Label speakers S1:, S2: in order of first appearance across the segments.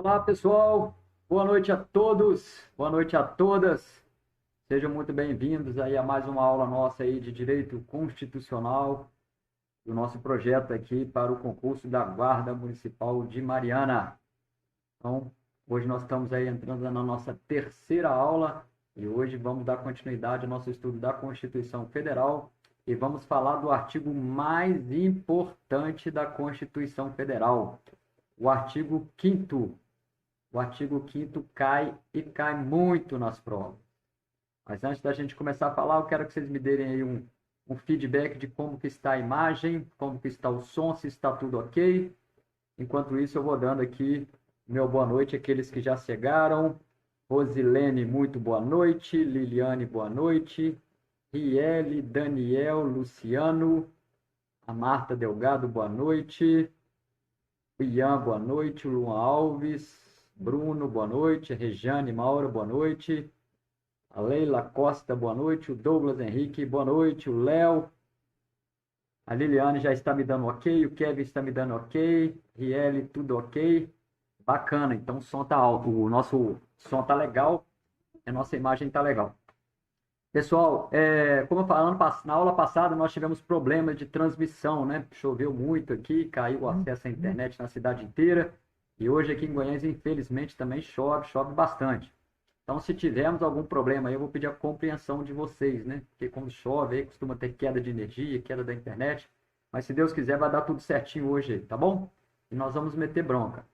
S1: Olá, pessoal. Boa noite a todos. Boa noite a todas. Sejam muito bem-vindos aí a mais uma aula nossa aí de Direito Constitucional, do nosso projeto aqui para o concurso da Guarda Municipal de Mariana. Então, hoje nós estamos aí entrando na nossa terceira aula e hoje vamos dar continuidade ao nosso estudo da Constituição Federal e vamos falar do artigo mais importante da Constituição Federal, o artigo 5º. O artigo 5º cai e cai muito nas provas. Mas antes da gente começar a falar, eu quero que vocês me deem aí um feedback de como que está a imagem, como que está o som, se está tudo ok. Enquanto isso, eu vou dando aqui meu boa noite àqueles que já chegaram. Rosilene, muito boa noite. Liliane, boa noite. Riele, Daniel, Luciano. A Marta Delgado, boa noite. O Ian, boa noite. O Luan Alves. Bruno, boa noite. Rejane Maura, boa noite. A Leila Costa, boa noite. O Douglas Henrique, boa noite. O Léo. A Liliane já está me dando ok. O Kevin está me dando ok. Riele, tudo ok. Bacana, então o som está alto. O nosso som está legal. A nossa imagem está legal. Pessoal, como eu falei, na aula passada nós tivemos problemas de transmissão, né? Choveu muito aqui, caiu o acesso à internet na cidade inteira. E hoje aqui em Goiás, infelizmente, também chove bastante. Então, se tivermos algum problema aí, eu vou pedir a compreensão de vocês, né? Porque quando chove aí, costuma ter queda de energia, queda da internet. Mas se Deus quiser, vai dar tudo certinho hoje aí, tá bom? E nós vamos meter bronca.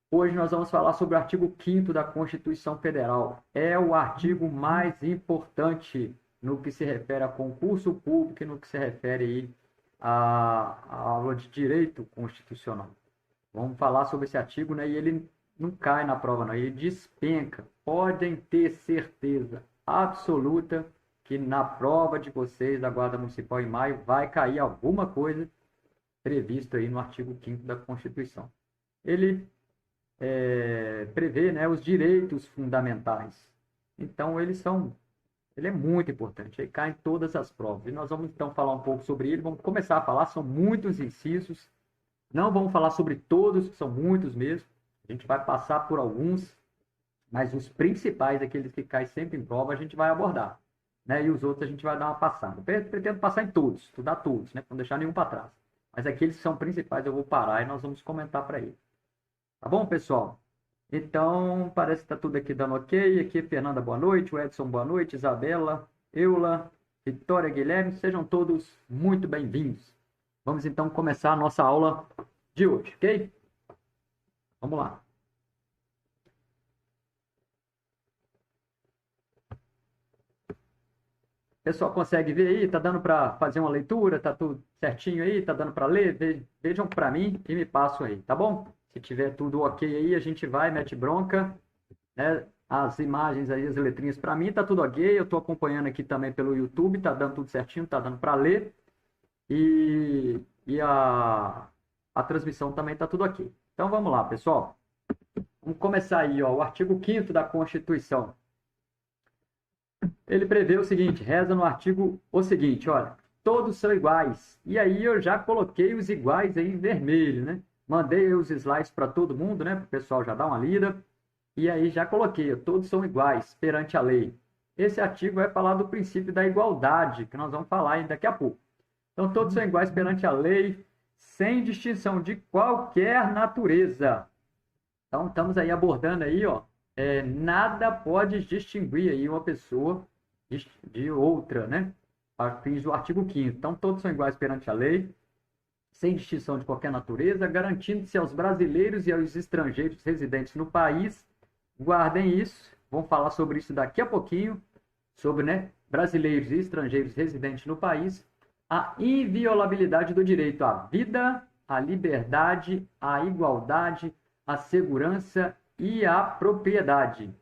S1: Hoje nós vamos falar sobre o artigo 5º da Constituição Federal. É o artigo mais importante no que se refere a concurso público e no que se refere aí à aula de direito constitucional. Vamos falar sobre esse artigo, né? E ele não cai na prova, não. Ele despenca. Podem ter certeza absoluta que na prova de vocês da Guarda Municipal em maio vai cair alguma coisa prevista aí no artigo 5º da Constituição. Ele prevê, né, os direitos fundamentais. Então, ele é muito importante, ele cai em todas as provas. E nós vamos então falar um pouco sobre ele, vamos começar a falar, são muitos incisos, não vamos falar sobre todos, que são muitos mesmo, a gente vai passar por alguns, mas os principais, aqueles que caem sempre em prova, a gente vai abordar. Né? E os outros a gente vai dar uma passada. Eu pretendo passar em todos, estudar todos, né? Para não deixar nenhum para trás. Mas aqueles que são principais eu vou parar e nós vamos comentar para ele. Tá bom, pessoal? Então, parece que está tudo aqui dando ok. Aqui, Fernanda, boa noite. O Edson, boa noite. Isabela, Eula, Vitória, Guilherme, sejam todos muito bem-vindos. Vamos então começar a nossa aula de hoje, ok? Vamos lá. O pessoal consegue ver aí? Tá dando para fazer uma leitura? Tá tudo certinho aí? Tá dando para ler? Vejam para mim e me passam aí, tá bom? Se tiver tudo ok aí, a gente vai, mete bronca, né? As imagens aí, as letrinhas para mim, tá tudo ok. Eu tô acompanhando aqui também pelo YouTube, tá dando tudo certinho, tá dando para ler. E a transmissão também tá tudo ok. Então vamos lá, pessoal. Vamos começar aí, ó, o artigo 5º da Constituição. Ele prevê o seguinte, reza no artigo o seguinte, olha, todos são iguais. E aí eu já coloquei os iguais aí em vermelho, né? Mandei os slides para todo mundo, né? Para o pessoal já dar uma lida. E aí já coloquei, todos são iguais perante a lei. Esse artigo vai falar do princípio da igualdade, que nós vamos falar aí daqui a pouco. Então, todos são iguais perante a lei, sem distinção de qualquer natureza. Então, estamos aí abordando aí, ó, nada pode distinguir aí uma pessoa de outra, né? A fins do artigo 5º. Então, todos são iguais perante a lei, sem distinção de qualquer natureza, garantindo-se aos brasileiros e aos estrangeiros residentes no país. Guardem isso, vamos falar sobre isso daqui a pouquinho, sobre, né, brasileiros e estrangeiros residentes no país, a inviolabilidade do direito à vida, à liberdade, à igualdade, à segurança e à propriedade,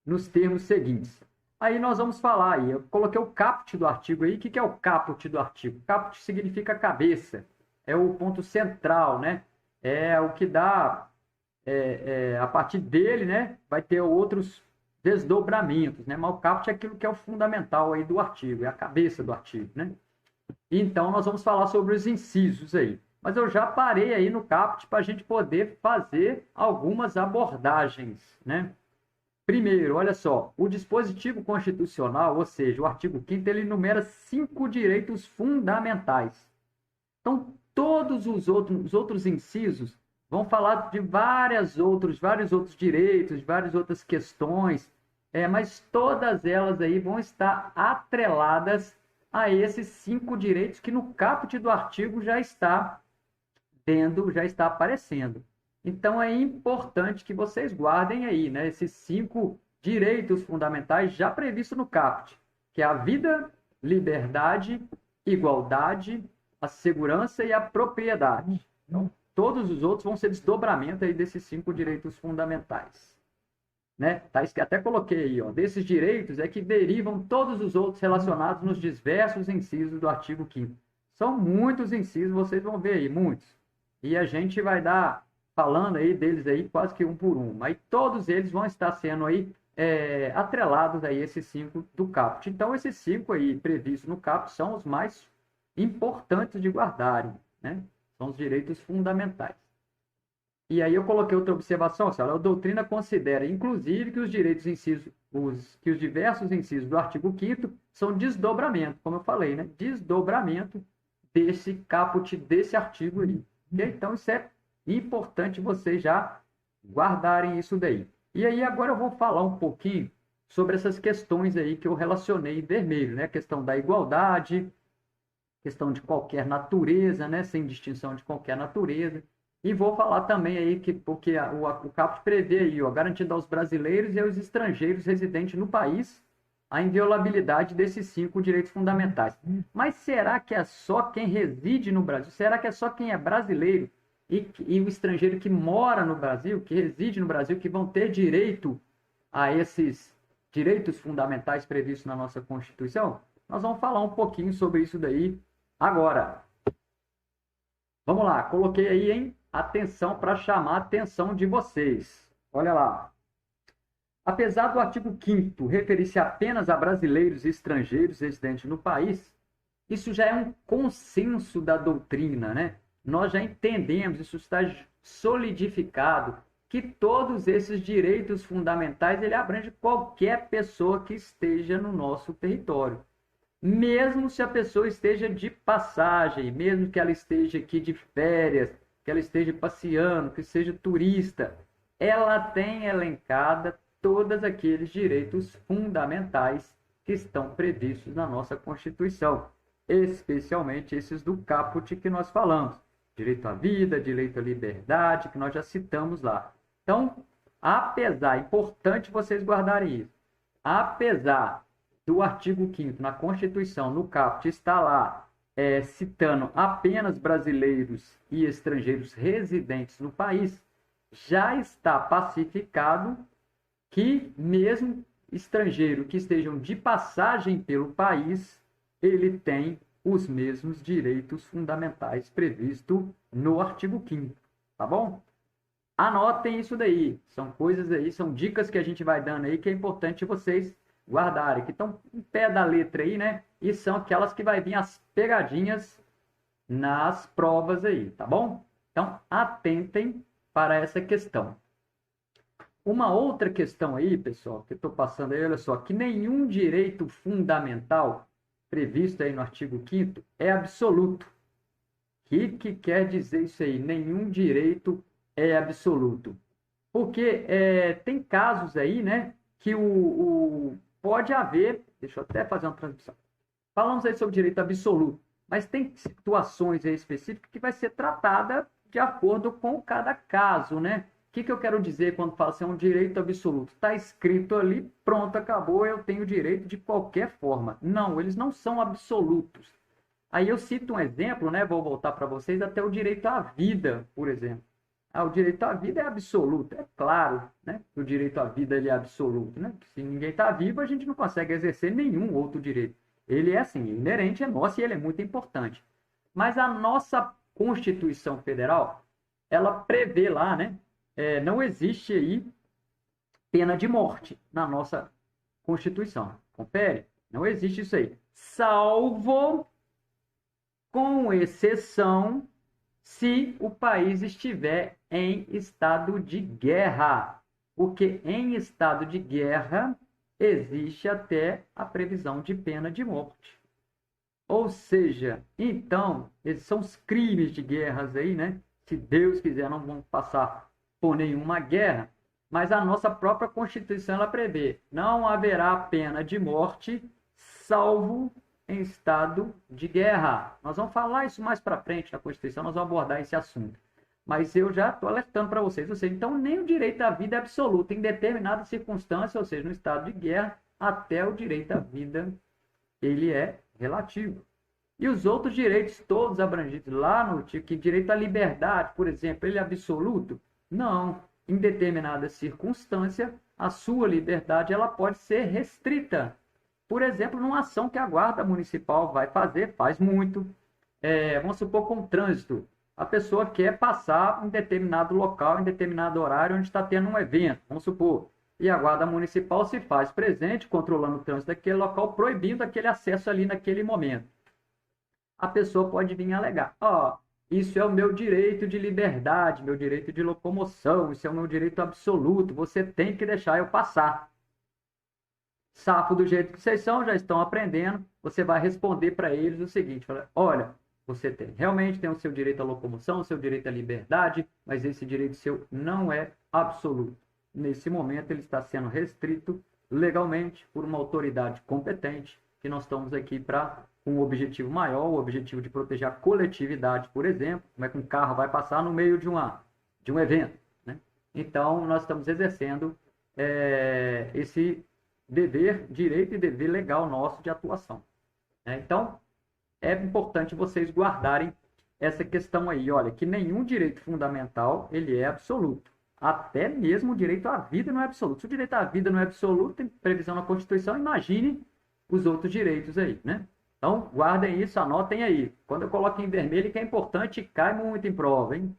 S1: nos termos seguintes. Aí nós vamos falar aí, eu coloquei o caput do artigo aí. O que é o caput do artigo? Caput significa cabeça, é o ponto central, né? É o que dá, a partir dele, né, vai ter outros desdobramentos, né? Mas o caput é aquilo que é o fundamental aí do artigo, é a cabeça do artigo, né? Então nós vamos falar sobre os incisos aí. mas eu já parei aí no caput para a gente poder fazer algumas abordagens, né? Primeiro, olha só, o dispositivo constitucional, ou seja, o artigo 5º, ele enumera 5 direitos fundamentais. Então, todos os outros incisos vão falar de vários outros direitos, várias outras questões, mas todas elas aí vão estar atreladas a esses 5 direitos que no caput do artigo já está aparecendo. Então, é importante que vocês guardem aí, né, esses 5 direitos fundamentais já previstos no caput, que é a vida, liberdade, igualdade, a segurança e a propriedade. Então, todos os outros vão ser desdobramento aí desses 5 direitos fundamentais. Né? Até coloquei aí, ó, desses direitos é que derivam todos os outros relacionados nos diversos incisos do artigo 5º. São muitos incisos, vocês vão ver aí, muitos. E a gente vai dar falando aí deles aí quase que um por um. Mas todos eles vão estar sendo aí atrelados aí esses 5 do caput. Então, esses 5 aí previstos no caput são os mais importantes de guardarem, né? São os direitos fundamentais. E aí eu coloquei outra observação, a doutrina considera, inclusive, que os direitos incisos, que os diversos incisos do artigo 5º são desdobramento, como eu falei, né? Desdobramento desse caput, desse artigo aí. Então, isso é importante vocês já guardarem isso daí. E aí, agora eu vou falar um pouquinho sobre essas questões aí que eu relacionei em vermelho, né? A questão da igualdade, questão de qualquer natureza, né? Sem distinção de qualquer natureza. E vou falar também aí porque o caput prevê aí, ó, garantido aos brasileiros e aos estrangeiros residentes no país a inviolabilidade desses 5 direitos fundamentais. Mas será que é só quem reside no Brasil? Será que é só quem é brasileiro e o estrangeiro que mora no Brasil, que reside no Brasil, que vão ter direito a esses direitos fundamentais previstos na nossa Constituição? Nós vamos falar um pouquinho sobre isso daí agora. Vamos lá, coloquei aí, hein? Atenção para chamar a atenção de vocês. Olha lá. Apesar do artigo 5º referir-se apenas a brasileiros e estrangeiros residentes no país, isso já é um consenso da doutrina, né? Nós já entendemos, isso está solidificado, que todos esses direitos fundamentais ele abrange qualquer pessoa que esteja no nosso território. Mesmo se a pessoa esteja de passagem, mesmo que ela esteja aqui de férias, que ela esteja passeando, que seja turista, ela tem elencada todos aqueles direitos fundamentais que estão previstos na nossa Constituição, especialmente esses do caput que nós falamos. Direito à vida, direito à liberdade, que nós já citamos lá. Então, apesar, é importante vocês guardarem isso, apesar do artigo 5º na Constituição, no caput, está lá citando apenas brasileiros e estrangeiros residentes no país, já está pacificado que mesmo estrangeiro que estejam de passagem pelo país, ele tem os mesmos direitos fundamentais previstos no artigo 5º, tá bom? Anotem isso daí, são coisas aí, são dicas que a gente vai dando aí que é importante vocês guardarem, que estão em pé da letra aí, né? E são aquelas que vai vir as pegadinhas nas provas aí, tá bom? Então, atentem para essa questão. Uma outra questão aí, pessoal, que eu estou passando aí, olha só, que nenhum direito fundamental previsto aí no artigo 5º é absoluto. O que quer dizer isso aí? Nenhum direito é absoluto. Porque tem casos aí, né, que pode haver, deixa eu até fazer uma transmissão. Falamos aí sobre direito absoluto, mas tem situações aí específicas que vai ser tratada de acordo com cada caso, né? O que eu quero dizer quando falo assim, é um direito absoluto? Está escrito ali, pronto, acabou, eu tenho direito de qualquer forma. Não, eles não são absolutos. Aí eu cito um exemplo, né? Vou voltar para vocês até o direito à vida, por exemplo. O direito à vida é absoluto, é claro, né? O direito à vida ele é absoluto, né? Se ninguém está vivo, a gente não consegue exercer nenhum outro direito. Ele é assim, inerente, é nosso e ele é muito importante. Mas a nossa Constituição Federal, ela prevê lá, né? Não existe aí pena de morte na nossa Constituição. Confere? Não existe isso aí. Salvo, com exceção se o país estiver em estado de guerra, porque em estado de guerra existe até a previsão de pena de morte. Ou seja, então, esses são os crimes de guerras aí, né? Se Deus quiser, não vamos passar por nenhuma guerra, mas a nossa própria Constituição ela prevê: não haverá pena de morte, salvo em estado de guerra. Nós vamos falar isso mais para frente na Constituição, nós vamos abordar esse assunto. Mas eu já estou alertando para vocês, ou seja, então nem o direito à vida é absoluto em determinadas circunstâncias, ou seja, no estado de guerra, até o direito à vida ele é relativo. E os outros direitos todos abrangidos lá no artigo, que direito à liberdade, por exemplo, ele é absoluto? Não. Em determinada circunstância, a sua liberdade ela pode ser restrita. Por exemplo, numa ação que a Guarda Municipal vai fazer, faz muito. Vamos supor, com o trânsito. A pessoa quer passar em determinado local, em determinado horário, onde está tendo um evento, vamos supor. E a Guarda Municipal se faz presente, controlando o trânsito daquele local, proibindo aquele acesso ali naquele momento. A pessoa pode vir alegar: isso é o meu direito de liberdade, meu direito de locomoção, isso é o meu direito absoluto, você tem que deixar eu passar. Safo do jeito que vocês são, já estão aprendendo, você vai responder para eles o seguinte: olha, você realmente tem o seu direito à locomoção, o seu direito à liberdade, mas esse direito seu não é absoluto. Nesse momento, ele está sendo restrito legalmente por uma autoridade competente, que nós estamos aqui para um objetivo maior, o objetivo de proteger a coletividade, por exemplo, como é que um carro vai passar no meio de um evento, né? Então, nós estamos exercendo esse dever, direito e dever legal nosso de atuação, né? Então, é importante vocês guardarem essa questão aí, olha, que nenhum direito fundamental ele é absoluto. Até mesmo o direito à vida não é absoluto. Se o direito à vida não é absoluto, tem previsão na Constituição, imagine os outros direitos aí, né? Então, guardem isso, anotem aí. Quando eu coloco em vermelho, que é importante, cai muito em prova, hein?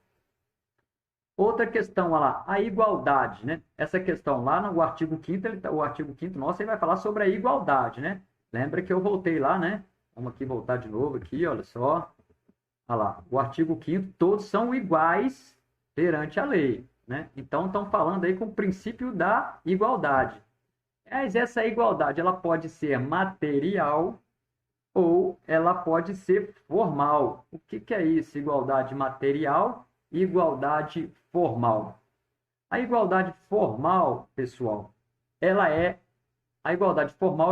S1: Outra questão, olha lá, a igualdade, né? Essa questão lá no artigo 5º, o artigo 5º nosso, ele vai falar sobre a igualdade, né? Lembra que eu voltei lá, né? Vamos aqui voltar de novo aqui, olha só. Olha lá, o artigo 5º, todos são iguais perante a lei, né? Então, estão falando aí com o princípio da igualdade. Mas essa igualdade, ela pode ser material ou ela pode ser formal. O que é isso? Igualdade material e igualdade formal. A igualdade formal, pessoal, a igualdade formal,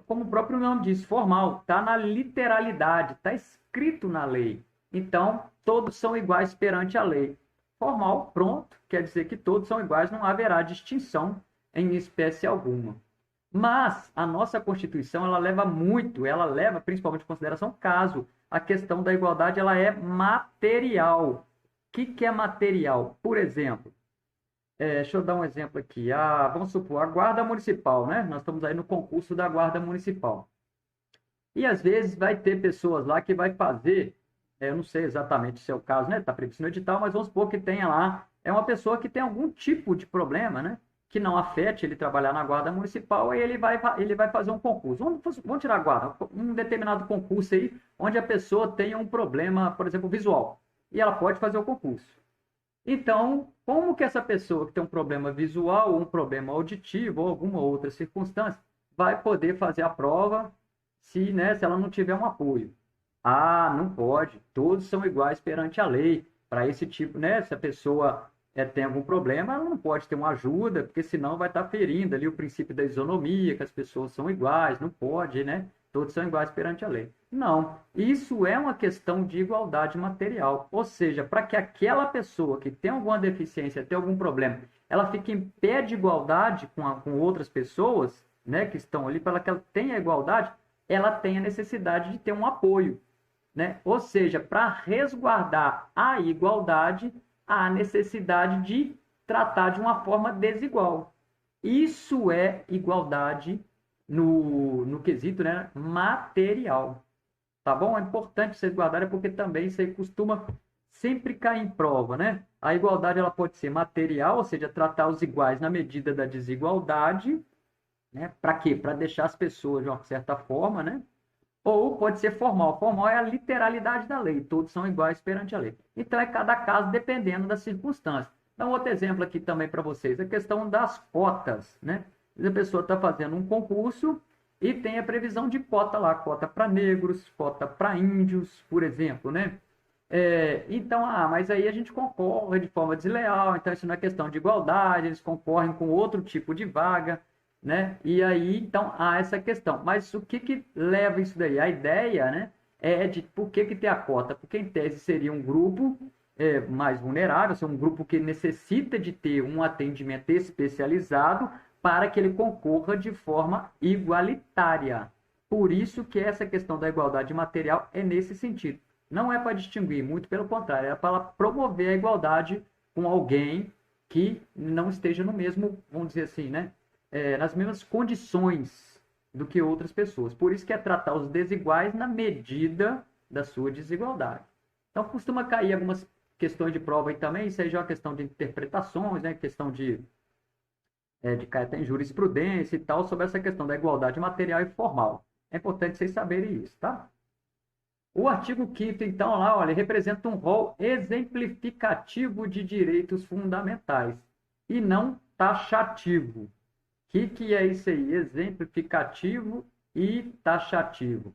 S1: como o próprio nome diz, formal, está na literalidade, está escrito na lei. Então, todos são iguais perante a lei. Formal, pronto, quer dizer que todos são iguais, não haverá distinção em espécie alguma. Mas a nossa Constituição, ela leva principalmente em consideração caso a questão da igualdade ela é material. O que é material? Por exemplo, deixa eu dar um exemplo aqui. Vamos supor, a Guarda Municipal, né? Nós estamos aí no concurso da Guarda Municipal. E às vezes vai ter pessoas lá que vai fazer, eu não sei exatamente se é o caso, né? Está previsto no edital, mas vamos supor que tenha lá, é uma pessoa que tem algum tipo de problema, né? Que não afete ele trabalhar na Guarda Municipal, e ele vai fazer um concurso. Vamos tirar a guarda, um determinado concurso aí, onde a pessoa tenha um problema, por exemplo, visual, e ela pode fazer o concurso. Então, como que essa pessoa que tem um problema visual, ou um problema auditivo, ou alguma outra circunstância, vai poder fazer a prova se ela não tiver um apoio? Não pode. Todos são iguais perante a lei. Para esse tipo, né? Se a pessoa tem algum problema, ela não pode ter uma ajuda, porque senão vai estar ferindo ali o princípio da isonomia, que as pessoas são iguais, não pode, né? Todos são iguais perante a lei. Não, isso é uma questão de igualdade material, ou seja, para que aquela pessoa que tem alguma deficiência, tem algum problema, ela fique em pé de igualdade com outras pessoas, né, que estão ali, para que ela tenha igualdade, ela tem a necessidade de ter um apoio, né? Ou seja, para resguardar a igualdade, há necessidade de tratar de uma forma desigual. Isso é igualdade no quesito, né, material. Tá bom? É importante vocês guardarem, porque também isso aí costuma sempre cair em prova, né? A igualdade ela pode ser material, ou seja, tratar os iguais na medida da desigualdade, né? Para quê? Para deixar as pessoas, de uma certa forma, né, Ou pode ser formal. Formal é a literalidade da lei, todos são iguais perante a lei. Então, é cada caso dependendo das circunstâncias. Então, outro exemplo aqui também para vocês, a questão das cotas, né? A pessoa está fazendo um concurso e tem a previsão de cota lá, cota para negros, cota para índios, por exemplo, né? Então, mas aí a gente concorre de forma desleal, então isso não é questão de igualdade, eles concorrem com outro tipo de vaga, né? E aí, então, há essa questão. Mas o que leva isso daí? A ideia, né, é de por que tem a cota? Porque, em tese, seria um grupo mais vulnerável, um grupo que necessita de ter um atendimento especializado para que ele concorra de forma igualitária. Por isso que essa questão da igualdade material é nesse sentido. Não é para distinguir, muito pelo contrário, é para promover a igualdade com alguém que não esteja no mesmo, vamos dizer assim, né? Nas mesmas condições do que outras pessoas. Por isso que é tratar os desiguais na medida da sua desigualdade. Então, costuma cair algumas questões de prova aí também, isso aí já é uma questão de interpretações, né? Questão de cair até em jurisprudência e tal, sobre essa questão da igualdade material e formal. É importante vocês saberem isso, tá? O artigo 5º, então, lá, olha, representa um rol exemplificativo de direitos fundamentais e não taxativo. O que é isso aí? Exemplificativo e taxativo.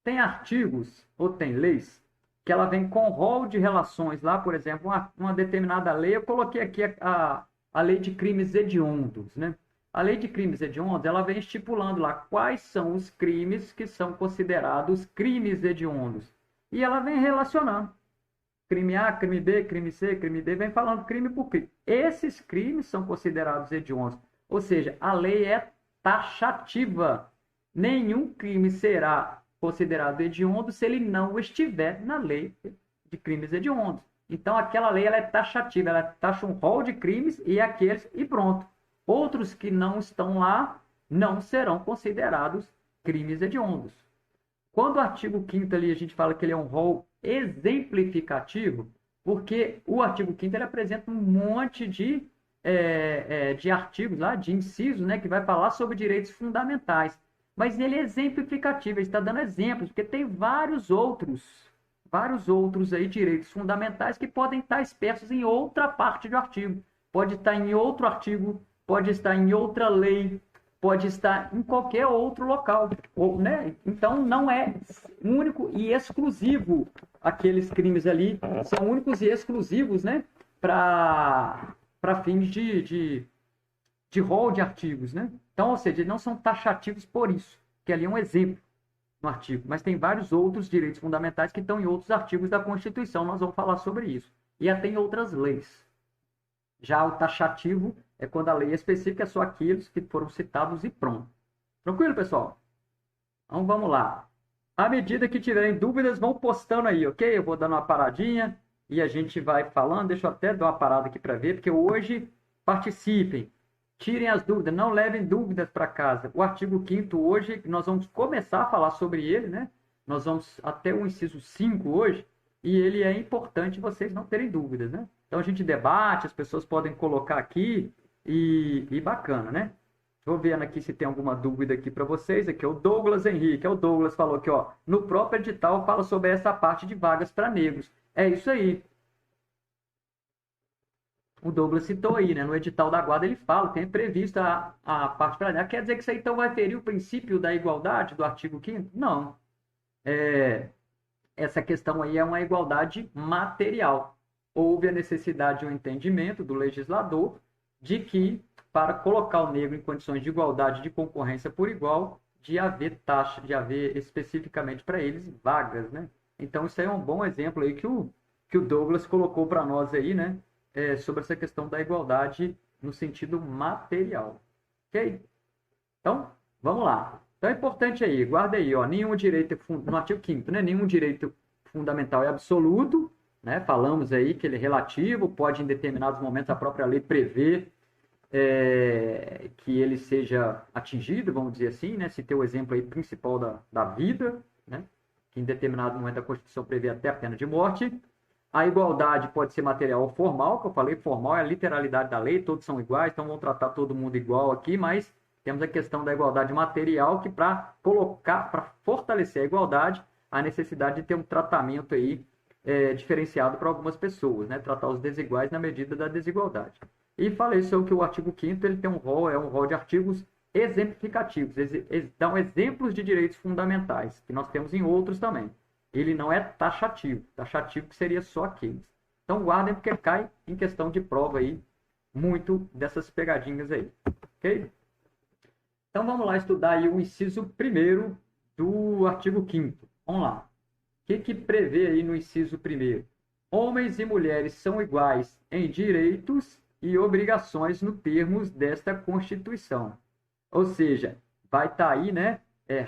S1: Tem artigos ou tem leis que ela vem com rol de relações lá, por exemplo, uma determinada lei, eu coloquei aqui a lei de crimes hediondos, né? A lei de crimes hediondos, ela vem estipulando lá quais são os crimes que são considerados crimes hediondos. E ela vem relacionando. Crime A, crime B, crime C, crime D, vem falando crime por crime. Esses crimes são considerados hediondos. Ou seja, a lei é taxativa. Nenhum crime será considerado hediondo se ele não estiver na lei de crimes hediondos. Então, aquela lei ela é taxativa, ela taxa um rol de crimes e aqueles e pronto. Outros que não estão lá não serão considerados crimes hediondos. Quando o artigo 5º ali a gente fala que ele é um rol exemplificativo, porque o artigo 5º ele apresenta um monte de artigos lá, de incisos, né, que vai falar sobre direitos fundamentais. Mas ele é exemplificativo, ele está dando exemplos, porque tem vários outros aí direitos fundamentais que podem estar expressos em outra parte do artigo. Pode estar em outro artigo, pode estar em outra lei, pode estar em qualquer outro local, né? Então não é único e exclusivo aqueles crimes ali, são únicos e exclusivos, né? Para fins de rol de artigos, né? Então, ou seja, não são taxativos por isso, que ali é um exemplo no artigo, mas tem vários outros direitos fundamentais que estão em outros artigos da Constituição, nós vamos falar sobre isso. E até em outras leis. Já o taxativo é quando a lei é específica, é só aqueles que foram citados e pronto. Tranquilo, pessoal? Então vamos lá. À medida que tiverem dúvidas, vão postando aí, ok? Eu vou dando uma paradinha e a gente vai falando. Deixa eu até dar uma parada aqui para ver, porque hoje participem. Tirem as dúvidas, não levem dúvidas para casa. O artigo 5º hoje, nós vamos começar a falar sobre ele, né? Nós vamos até o inciso 5 hoje, e ele é importante vocês não terem dúvidas, né? Então a gente debate, as pessoas podem colocar aqui e bacana, né? Estou vendo aqui se tem alguma dúvida aqui para vocês. Aqui é o Douglas Henrique. O Douglas falou aqui, ó, no próprio edital fala sobre essa parte de vagas para negros. É isso aí. O Douglas citou aí, né? No edital da guarda ele fala, tem prevista a parte para negros. Quer dizer que isso aí então vai ferir o princípio da igualdade do artigo 5º? Não. Essa questão aí é uma igualdade material. Houve a necessidade e o entendimento do legislador de que, para colocar o negro em condições de igualdade de concorrência por igual, de haver taxa, de haver especificamente para eles vagas, né? Então, isso aí é um bom exemplo aí que o Douglas colocou para nós aí, né? Sobre essa questão da igualdade no sentido material. Ok? Então, vamos lá. Então é importante aí, guarda aí, ó, nenhum direito, no artigo 5º, né? Nenhum direito fundamental é absoluto, né? Falamos aí que ele é relativo, pode em determinados momentos a própria lei prever que ele seja atingido, vamos dizer assim, né? Se tem o exemplo aí principal da vida, né? Que em determinado momento a Constituição prevê até a pena de morte. A igualdade pode ser material ou formal, que eu falei, formal é a literalidade da lei, todos são iguais, então vamos tratar todo mundo igual aqui, mas temos a questão da igualdade material, que para fortalecer a igualdade, a necessidade de ter um tratamento aí diferenciado para algumas pessoas, né? Tratar os desiguais na medida da desigualdade. E falei sobre que o artigo 5º ele tem um rol de artigos exemplificativos, dão exemplos de direitos fundamentais, que nós temos em outros também. Ele não é taxativo que seria só aqueles. Então guardem, porque cai em questão de prova aí, muito dessas pegadinhas aí, ok? Então vamos lá estudar aí o inciso 1º do artigo 5º. Vamos lá. O que prevê aí no inciso 1º? Homens e mulheres são iguais em direitos e obrigações nos termos desta Constituição. Ou seja, vai estar aí, né,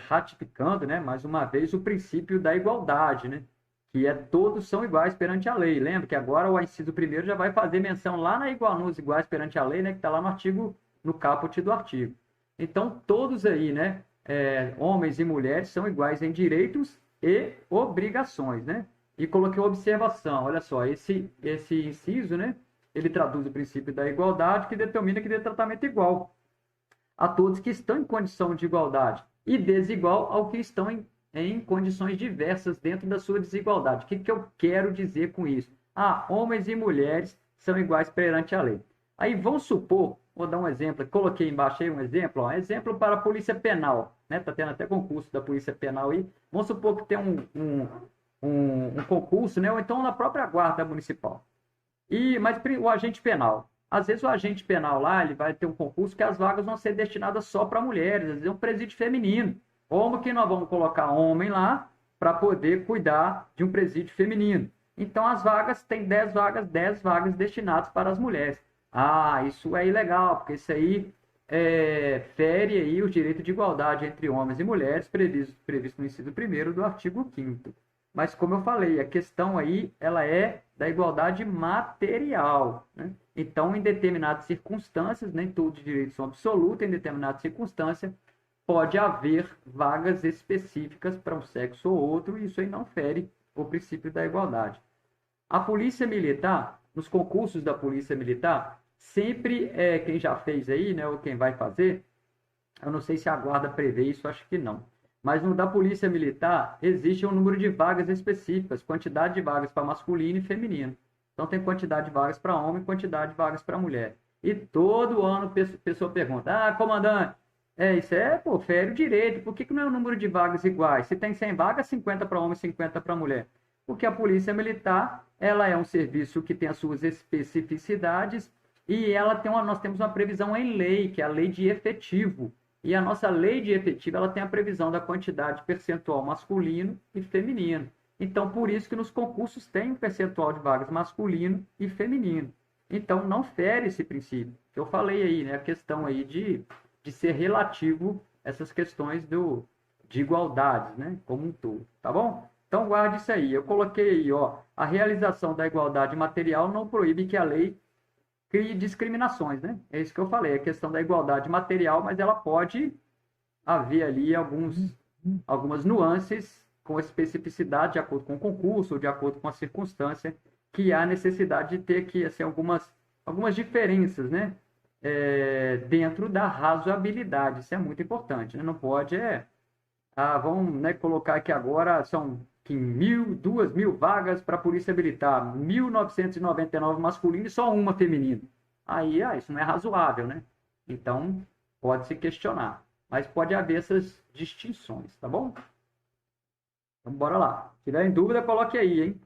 S1: ratificando, né, mais uma vez, o princípio da igualdade, né, que todos são iguais perante a lei. Lembra que agora o inciso 1º já vai fazer menção lá nos iguais perante a lei, né, que está lá no artigo, no caput do artigo. Então, todos aí, né, homens e mulheres são iguais em direitos e obrigações, né? E coloquei uma observação, olha só, esse inciso, né, ele traduz o princípio da igualdade, que determina que dê tratamento igual a todos que estão em condição de igualdade e desigual ao que estão em condições diversas dentro da sua desigualdade. O que eu quero dizer com isso? Homens e mulheres são iguais perante a lei. Aí vamos supor, vou dar um exemplo, coloquei embaixo aí um exemplo, exemplo para a Polícia Penal, né? Está tendo até concurso da Polícia Penal aí. Vamos supor que tem um concurso, né? Ou então na própria Guarda Municipal. Mas o agente penal, às vezes o agente penal lá, ele vai ter um concurso que as vagas vão ser destinadas só para mulheres, às vezes é um presídio feminino. Como que nós vamos colocar homem lá para poder cuidar de um presídio feminino? Então as vagas, tem 10 vagas destinadas para as mulheres. Isso é ilegal, porque isso aí fere aí o direito de igualdade entre homens e mulheres previsto no inciso 1º do artigo 5º. Mas, como eu falei, a questão aí ela é da igualdade material, né? Então, em determinadas circunstâncias, nem todos os direitos são absolutos, em determinadas circunstâncias, pode haver vagas específicas para um sexo ou outro, e isso aí não fere o princípio da igualdade. A Polícia Militar, nos concursos da Polícia Militar, sempre, quem já fez aí, né, ou quem vai fazer, eu não sei se a Guarda prevê isso, acho que não. Mas no da Polícia Militar existe um número de vagas específicas, quantidade de vagas para masculino e feminino. Então tem quantidade de vagas para homem e quantidade de vagas para mulher. E todo ano a pessoa pergunta, comandante, fere o direito, por que não é o número de vagas iguais? Se tem 100 vagas, 50 para homem e 50 para mulher. Porque a Polícia Militar, ela é um serviço que tem as suas especificidades e nós temos uma previsão em lei, que é a lei de efetivo. E a nossa lei de efetivo, ela tem a previsão da quantidade percentual masculino e feminino. Então, por isso que nos concursos tem um percentual de vagas masculino e feminino. Então, não fere esse princípio. Eu falei aí, né, a questão aí de ser relativo essas questões de igualdade, né, como um todo, tá bom? Então, guarde isso aí. Eu coloquei aí, a realização da igualdade material não proíbe que a lei crie discriminações, né? É isso que eu falei, a questão da igualdade material, mas ela pode haver ali algumas nuances com especificidade de acordo com o concurso, ou de acordo com a circunstância, que há necessidade de ter aqui assim, algumas diferenças, né? Dentro da razoabilidade, isso é muito importante, né? Não pode, vamos, né, colocar aqui agora, são 2.000 vagas para a Polícia Militar, 1.999 masculino e só uma feminina. Aí, isso não é razoável, né? Então, pode se questionar. Mas pode haver essas distinções, tá bom? Então, bora lá. Se tiver em dúvida, coloque aí, hein?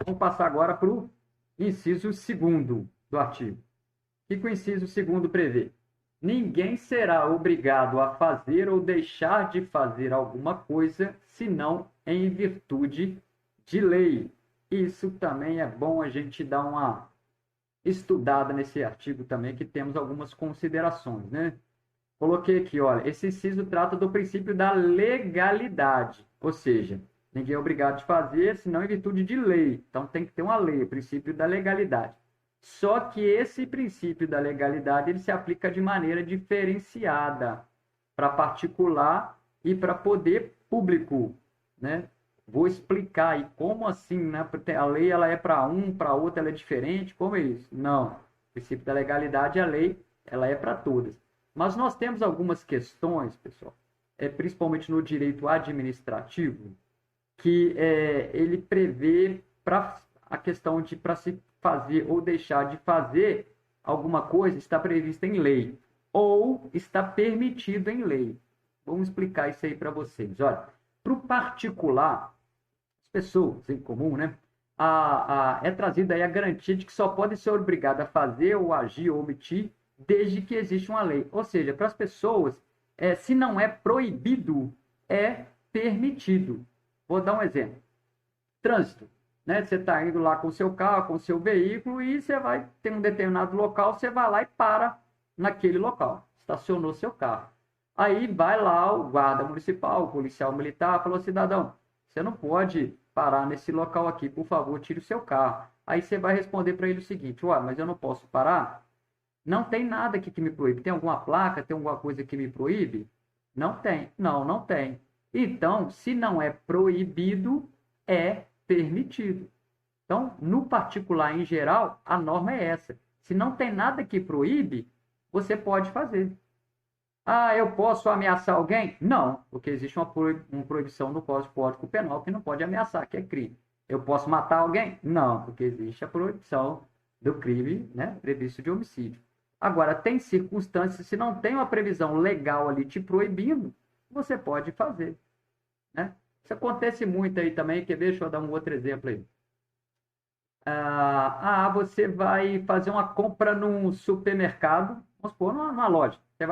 S1: Vamos passar agora para o inciso 2º do artigo. O que o inciso 2º prevê? Ninguém será obrigado a fazer ou deixar de fazer alguma coisa, senão em virtude de lei. Isso também é bom a gente dar uma estudada nesse artigo também, que temos algumas considerações, né? Coloquei aqui, olha, esse inciso trata do princípio da legalidade, ou seja, ninguém é obrigado a fazer, senão em virtude de lei. Então tem que ter uma lei, o princípio da legalidade. Só que esse princípio da legalidade ele se aplica de maneira diferenciada para particular e para poder público, né? Vou explicar aí como assim, né? Porque a lei ela é para para outro ela é diferente, como é isso? Não. O princípio da legalidade, a lei, ela é para todas. Mas nós temos algumas questões, pessoal, principalmente no direito administrativo, que ele prevê para a questão de para se fazer ou deixar de fazer alguma coisa está prevista em lei ou está permitido em lei. Vamos explicar isso aí para vocês. Olha, para o particular, as pessoas em comum, né? É trazida aí a garantia de que só pode ser obrigado a fazer ou agir ou omitir desde que existe uma lei. Ou seja, para as pessoas, se não é proibido, é permitido. Vou dar um exemplo. Trânsito. Né? Você está indo lá com o seu carro, com o seu veículo, e você vai ter um determinado local, você vai lá e para naquele local. Estacionou seu carro. Aí vai lá o guarda municipal, o policial militar, falou, cidadão, você não pode parar nesse local aqui, por favor, tire o seu carro. Aí você vai responder para ele o seguinte, ué, mas eu não posso parar? Não tem nada aqui que me proíbe. Tem alguma placa, tem alguma coisa que me proíbe? Não tem. Não, não tem. Então, se não é proibido, é permitido. Então, no particular, em geral, a norma é essa. Se não tem nada que proíbe, você pode fazer. Ah, eu posso ameaçar alguém? Não, porque existe uma proibição no Código Penal que não pode ameaçar, que é crime. Eu posso matar alguém? Não, porque existe a proibição do crime, né, previsto de homicídio. Agora, tem circunstâncias, se não tem uma previsão legal ali te proibindo, você pode fazer. Né? Isso acontece muito aí também, quer ver? Deixa eu dar um outro exemplo aí. Você vai fazer uma compra num supermercado, vamos supor, numa loja. Você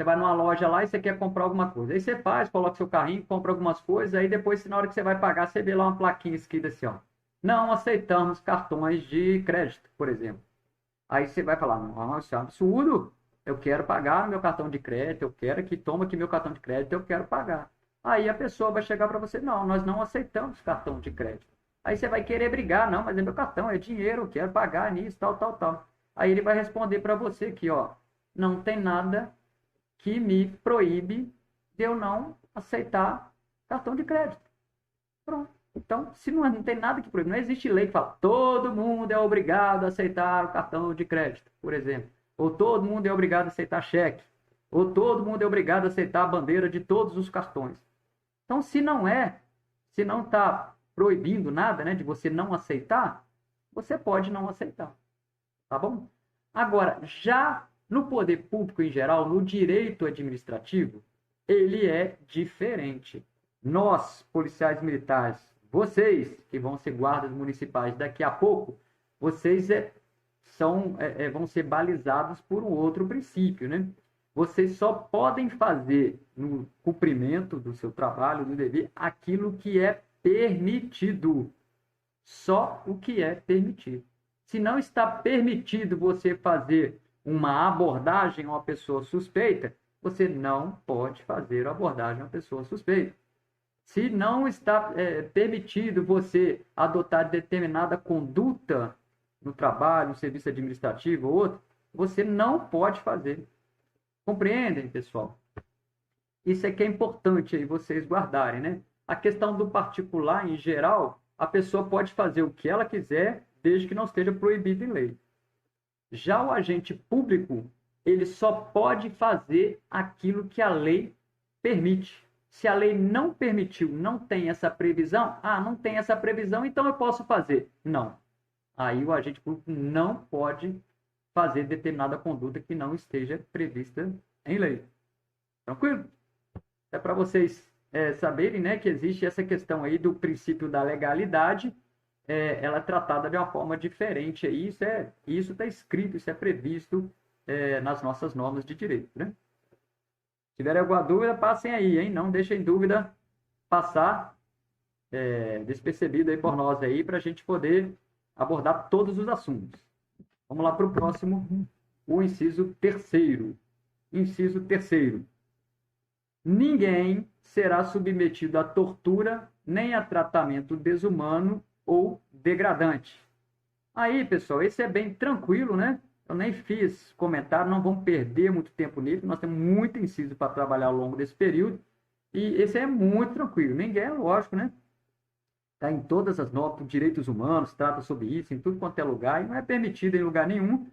S1: vai numa loja lá e você quer comprar alguma coisa. Aí você faz, coloca seu carrinho, compra algumas coisas, aí depois, na hora que você vai pagar, você vê lá uma plaquinha escrita assim, ó. Não aceitamos cartões de crédito, por exemplo. Aí você vai falar, não, isso é um absurdo, eu quero pagar meu cartão de crédito, eu quero que toma aqui meu cartão de crédito, eu quero pagar. Aí a pessoa vai chegar para você, não, nós não aceitamos cartão de crédito. Aí você vai querer brigar, não, mas é meu cartão, é dinheiro, eu quero pagar nisso, tal, tal, tal. Aí ele vai responder para você aqui, ó, não tem nada que me proíbe de eu não aceitar cartão de crédito. Pronto. Então, se não tem nada que proíbe, não existe lei que fala todo mundo é obrigado a aceitar o cartão de crédito, por exemplo. Ou todo mundo é obrigado a aceitar cheque. Ou todo mundo é obrigado a aceitar a bandeira de todos os cartões. Então, se não está proibindo nada, né, de você não aceitar, você pode não aceitar. Tá bom? Agora, já no poder público em geral, no direito administrativo, ele é diferente. Nós, policiais militares, vocês que vão ser guardas municipais daqui a pouco, vocês vão ser balizados por um outro princípio, né? Vocês só podem fazer no cumprimento do seu trabalho, do dever, aquilo que é permitido. Só o que é permitido. Se não está permitido você fazer uma abordagem a uma pessoa suspeita, você não pode fazer a abordagem a uma pessoa suspeita. Se não está permitido você adotar determinada conduta no trabalho, no serviço administrativo ou outro, você não pode fazer. Compreendem, pessoal? Isso é que é importante aí vocês guardarem, né? A questão do particular, em geral, a pessoa pode fazer o que ela quiser, desde que não esteja proibido em lei. Já o agente público, ele só pode fazer aquilo que a lei permite. Se a lei não permitiu, não tem essa previsão, não tem essa previsão, então eu posso fazer. Não. Aí o agente público não pode fazer determinada conduta que não esteja prevista em lei. Tranquilo? É para vocês saberem, né, que existe essa questão aí do princípio da legalidade, ela é tratada de uma forma diferente. Isso está escrito, isso é previsto nas nossas normas de direito, né? Se tiver alguma dúvida, passem aí, hein? Não deixem dúvida passar despercebido aí por nós aí, para a gente poder abordar todos os assuntos. Vamos lá para o próximo, o inciso terceiro. Inciso terceiro. Ninguém será submetido a tortura nem a tratamento desumano ou degradante. Aí, pessoal, esse é bem tranquilo, né? Eu nem fiz comentário, não vamos perder muito tempo nele, nós temos muito inciso para trabalhar ao longo desse período, e esse é muito tranquilo. Ninguém, lógico, né? Está em todas as normas, direitos humanos, trata sobre isso, em tudo quanto é lugar, e não é permitido em lugar nenhum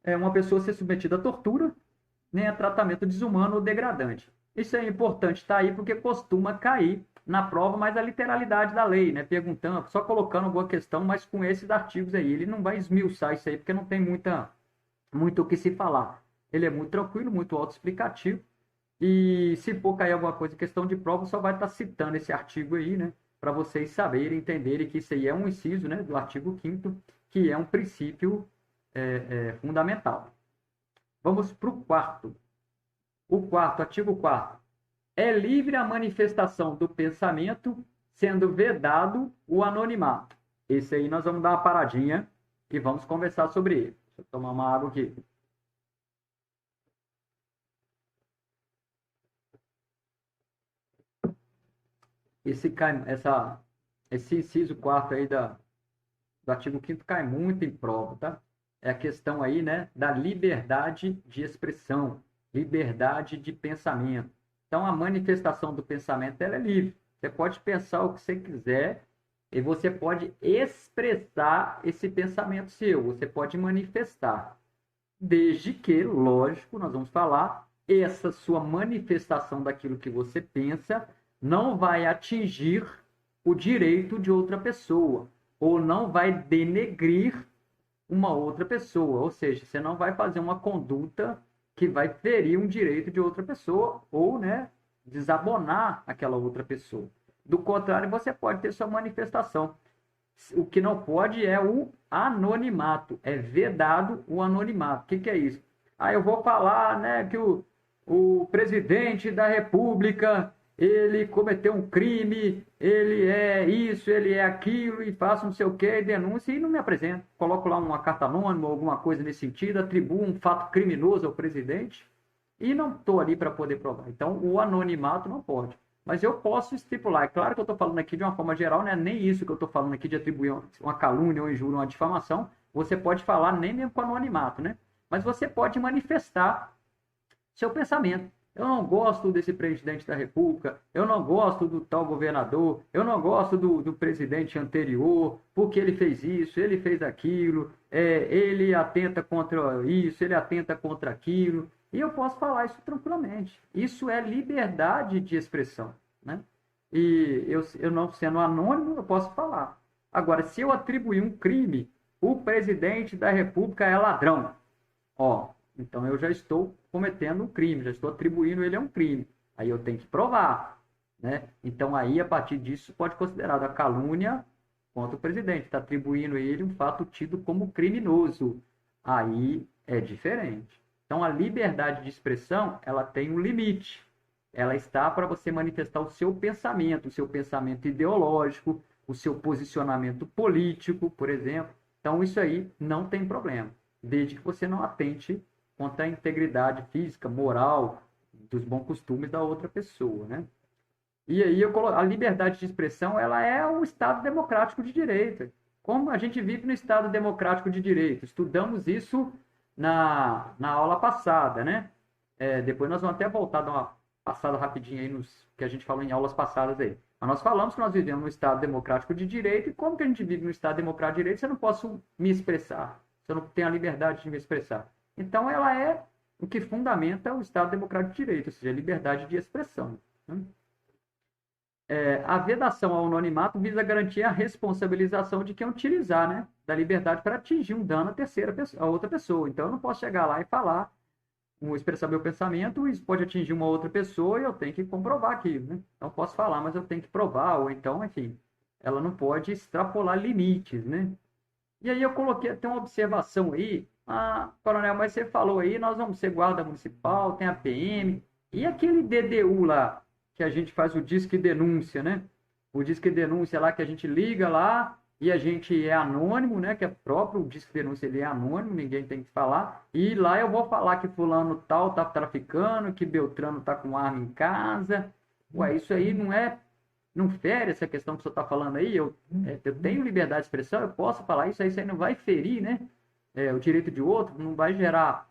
S1: uma pessoa ser submetida à tortura, nem a tratamento desumano ou degradante. Isso é importante estar aí porque costuma cair na prova, mas a literalidade da lei, né? Perguntando, só colocando alguma questão, mas com esses artigos aí. Ele não vai esmiuçar isso aí porque não tem muito o que se falar. Ele é muito tranquilo, muito autoexplicativo. E se for cair alguma coisa em questão de prova, só vai estar citando esse artigo aí, né? Para vocês saberem, entenderem que isso aí é um inciso, né, do artigo 5º, que é um princípio fundamental. Vamos para o quarto. O quarto, artigo 4º. É livre a manifestação do pensamento, sendo vedado o anonimato. Esse aí nós vamos dar uma paradinha e vamos conversar sobre ele. Deixa eu tomar uma água aqui. Esse inciso 4º aí do artigo 5º cai muito em prova, tá? É a questão aí, né, da liberdade de expressão, liberdade de pensamento. Então, a manifestação do pensamento ela é livre. Você pode pensar o que você quiser e você pode expressar esse pensamento seu, você pode manifestar. Desde que, lógico, nós vamos falar, essa sua manifestação daquilo que você pensa não vai atingir o direito de outra pessoa, ou não vai denegrir uma outra pessoa, ou seja, você não vai fazer uma conduta que vai ferir um direito de outra pessoa, ou, né, desabonar aquela outra pessoa. Do contrário, você pode ter sua manifestação. O que não pode é o anonimato, é vedado o anonimato. O que é isso? Eu vou falar, né, que o presidente da República ele cometeu um crime, ele é isso, ele é aquilo, e faço não sei o que, denúncia, e não me apresento. Coloco lá uma carta anônima, alguma coisa nesse sentido, atribuo um fato criminoso ao presidente, e não estou ali para poder provar. Então, o anonimato não pode. Mas eu posso estipular. É claro que eu estou falando aqui de uma forma geral, não é nem isso que eu estou falando aqui de atribuir uma calúnia, uma injúria, uma difamação. Você pode falar nem mesmo com anonimato, né? Mas você pode manifestar seu pensamento. Eu não gosto desse presidente da República, eu não gosto do tal governador, eu não gosto do presidente anterior, porque ele fez isso, ele fez aquilo, ele atenta contra isso, ele atenta contra aquilo. E eu posso falar isso tranquilamente. Isso é liberdade de expressão, né? E eu não sendo anônimo, eu posso falar. Agora, se eu atribuir um crime, o presidente da República é ladrão. Ó, então eu já estou cometendo um crime, já estou atribuindo ele a um crime. Aí eu tenho que provar, né? Então aí, a partir disso, pode ser considerado a calúnia contra o presidente. Está atribuindo a ele um fato tido como criminoso. Aí é diferente. Então, a liberdade de expressão, ela tem um limite. Ela está para você manifestar o seu pensamento ideológico, o seu posicionamento político, por exemplo. Então, isso aí não tem problema, desde que você não atente contra a integridade física, moral, dos bons costumes da outra pessoa, né? E aí, a liberdade de expressão, ela é um Estado democrático de direito. Como a gente vive no Estado democrático de direito? Estudamos isso na aula passada, né? Depois nós vamos até voltar a dar uma passada rapidinho aí nos que a gente falou em aulas passadas aí. Mas nós falamos que nós vivemos no Estado democrático de direito, e como que a gente vive no Estado democrático de direito se eu não posso me expressar, se eu não tenho a liberdade de me expressar? Então, ela é o que fundamenta o Estado democrático de direito, ou seja, a liberdade de expressão, né? A vedação ao anonimato visa garantir a responsabilização de quem utilizar, né, da liberdade para atingir um dano a outra pessoa. Então, eu não posso chegar lá e falar, expressar meu pensamento, isso pode atingir uma outra pessoa e eu tenho que comprovar aquilo, né? Então, posso falar, mas eu tenho que provar, ou então, enfim, ela não pode extrapolar limites, né? E aí eu coloquei até uma observação aí, coronel, mas você falou aí, nós vamos ser guarda municipal, tem a PM, e aquele DDU lá, que a gente faz o disque denúncia, né? O disque denúncia lá que a gente liga lá e a gente é anônimo, né? Que é próprio o disque denúncia, ele é anônimo, ninguém tem que falar. E lá eu vou falar que fulano tal tá traficando, que Beltrano tá com arma em casa. Ué, isso aí não fere essa questão que você está falando aí? Eu tenho liberdade de expressão, eu posso falar isso aí não vai ferir, né? O direito de outro, não vai gerar